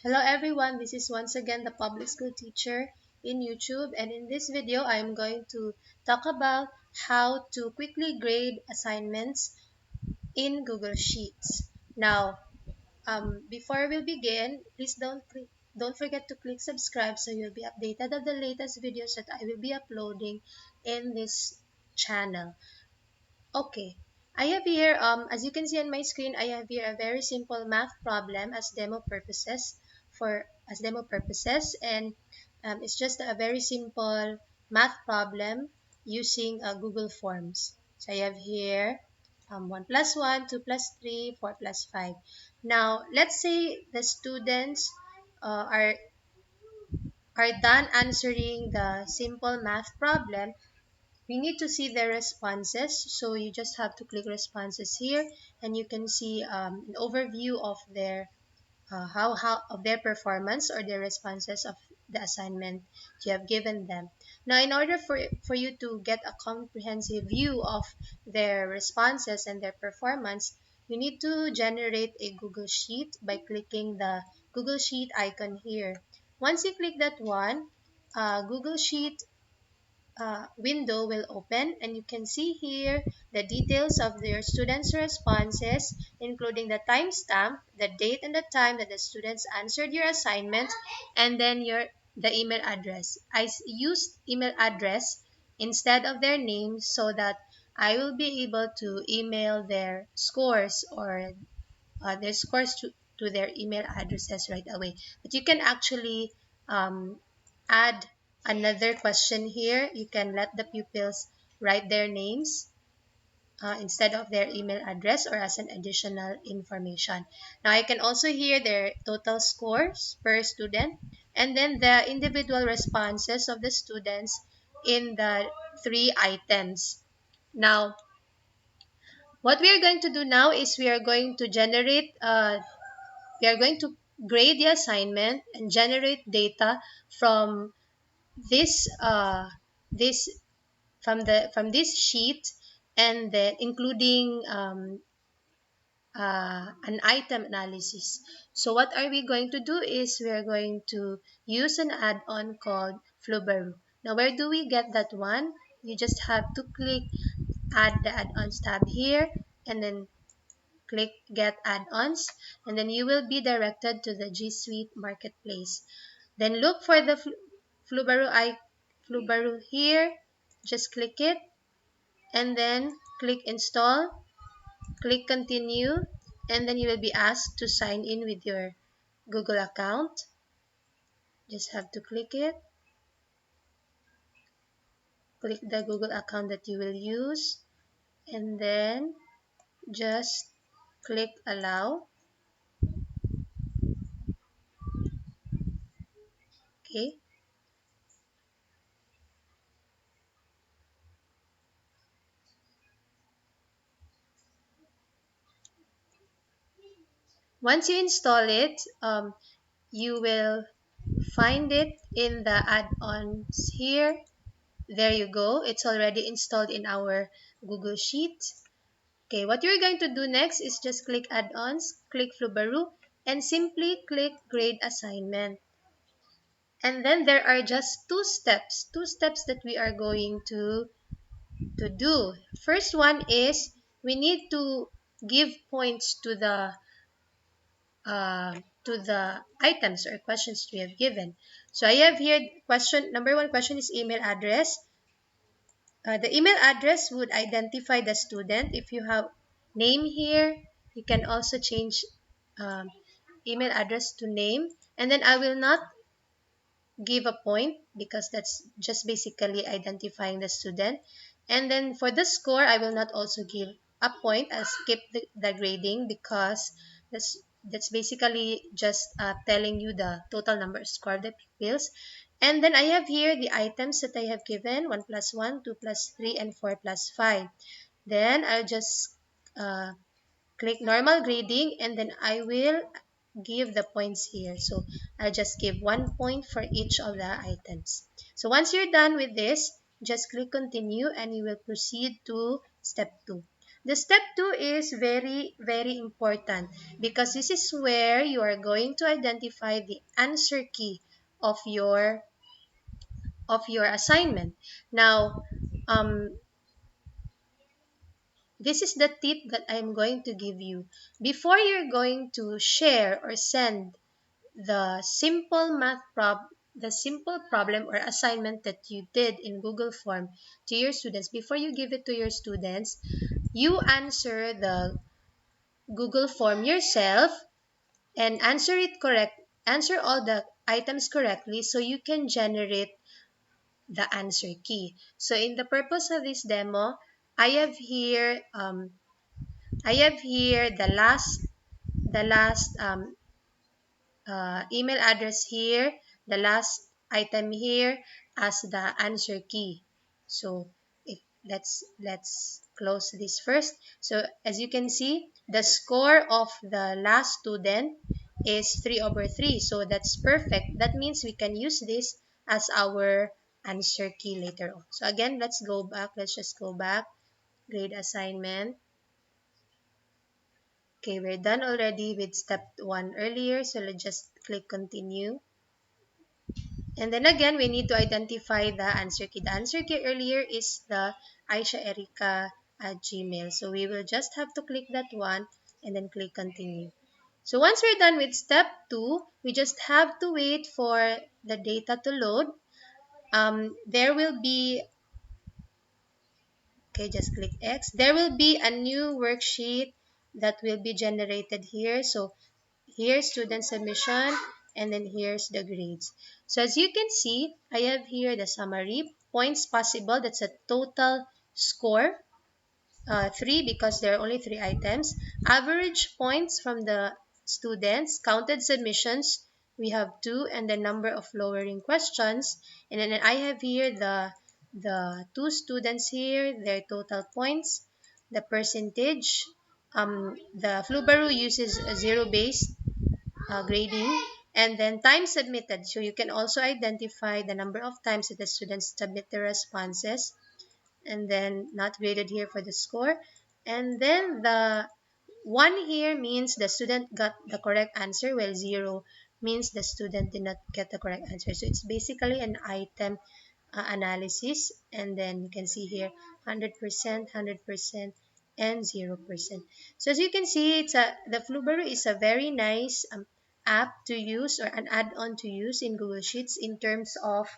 Hello everyone, this is once again the public school teacher in YouTube, and in this video I am going to talk about how to quickly grade assignments in Google Sheets. Now, before we begin, please don't forget to click subscribe so you'll be updated of the latest videos that I will be uploading in this channel. Okay, I have here, as you can see on my screen, I have here a very simple math problem as demo purposes, and it's just a very simple math problem using Google Forms. So I have here 1 plus 1, 2 plus 3, 4 plus 5. Now, let's say the students are done answering the simple math problem. We need to see their responses, so you just have to click responses here, and you can see an overview of their how of their performance or their responses of the assignment you have given them. Now, in order for you to get a comprehensive view of their responses and their performance, you need to generate a Google Sheet by clicking the Google Sheet icon here. Once you click that one, Google Sheet window will open, and you can see here the details of your students' responses, including the timestamp, the date and the time that the students answered your assignment, and then the email address. I used email address instead of their name so that I will be able to email their scores or their scores to their email addresses right away. But you can actually add another question here. You can let the pupils write their names instead of their email address or as an additional information. Now I can also hear their total scores per student and then the individual responses of the students in the three items. Now, what we are going to do now is we are going to grade the assignment and generate data from this this from this sheet, and then including an item analysis. So what are we going to do is we are going to use an add-on called Flubaroo. Now, where do we get that one? You just have to click add the add-ons tab here, and then click get add-ons, and then you will be directed to the G Suite marketplace. Then look for the Flubaroo here, just click it, and then click install, click continue, and then you will be asked to sign in with your Google account. Just have to click it, click the Google account that you will use, and then just click allow. Okay. Once you install it, you will find it in the add-ons here. There you go. It's already installed in our Google Sheet. Okay, what you're going to do next is just click add-ons, click Flubaroo, and simply click grade assignment. And then there are just two steps that we are going to do. First one is we need to give points to the items or questions we have given. So I have here question number one. Question is email address. The email address would identify the student. If you have name here, you can also change um, email address to name. And then I will not give a point because that's just basically identifying the student. And then for the score, I will not also give a point. I'll skip the grading because that's basically just telling you the total number score of the pupils. And then I have here the items that I have given: 1 plus 1, 2 plus 3, and 4 plus 5. Then I'll just uh, click normal grading, and then I will give the points here. So I'll just give 1 point for each of the items. So once you're done with this, just click continue and you will proceed to step 2. The step 2 is very, very important because this is where you are going to identify the answer key of your assignment. Now, this is the tip that I'm going to give you. Before you're going to share or send the the simple problem or assignment that you did in Google Form to your students, before you give it to your students, you answer the Google Form yourself and answer all the items correctly so you can generate the answer key. So in the purpose of this demo, I have here the last email address here, the last item here as the answer key. So let's close this first. So as you can see, the score of the last student is 3 over 3. So that's perfect. That means we can use this as our answer key later on. So again, let's go back. Let's just go back. Grade assignment. Okay, we're done already with step 1 earlier. So let's just click continue. And then again, we need to identify the answer key. The answer key earlier is the Aisha Erica at Gmail. So we will just have to click that one and then click continue. So once we're done with step 2, we just have to wait for the data to load. There will be, okay, just click X. There will be a new worksheet that will be generated here. So here's student submission, and then here's the grades. So as you can see, I have here the summary, points possible, that's a total score, 3 because there are only 3 items. Average points from the students, counted submissions, we have 2, and the number of lowering questions. And then I have here the 2 students here, their total points, the percentage. The Flubaroo uses a zero-based grading, and then time submitted. So you can also identify the number of times that the students submit their responses, and then not graded here for the score. And then the 1 here means the student got the correct answer, while 0 means the student did not get the correct answer. So it's basically an item analysis, and then you can see here 100%, 100%, and 0%. So as you can see, the Flubaroo is a very nice app to use, or an add-on to use in Google Sheets in terms of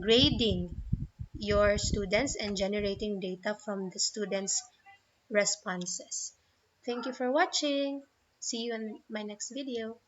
grading your students and generating data from the students' responses. Thank you for watching. See you in my next video.